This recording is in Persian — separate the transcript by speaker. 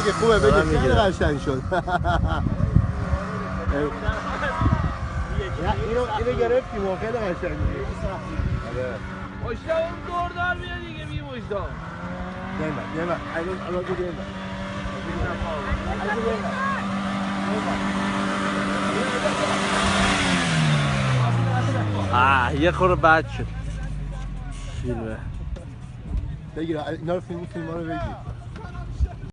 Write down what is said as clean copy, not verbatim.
Speaker 1: بگه خوبه بگه خیلی قشنگ شد. اینو گرفتیم و خیلی قشنگ بود.
Speaker 2: مشتاق اون دوردار میاد دیگه بی مشتاق.
Speaker 1: نه الان دیگه
Speaker 3: یه خورده بد شد فیلمه.
Speaker 1: بگیر اینا رو فیلم رو بگیر.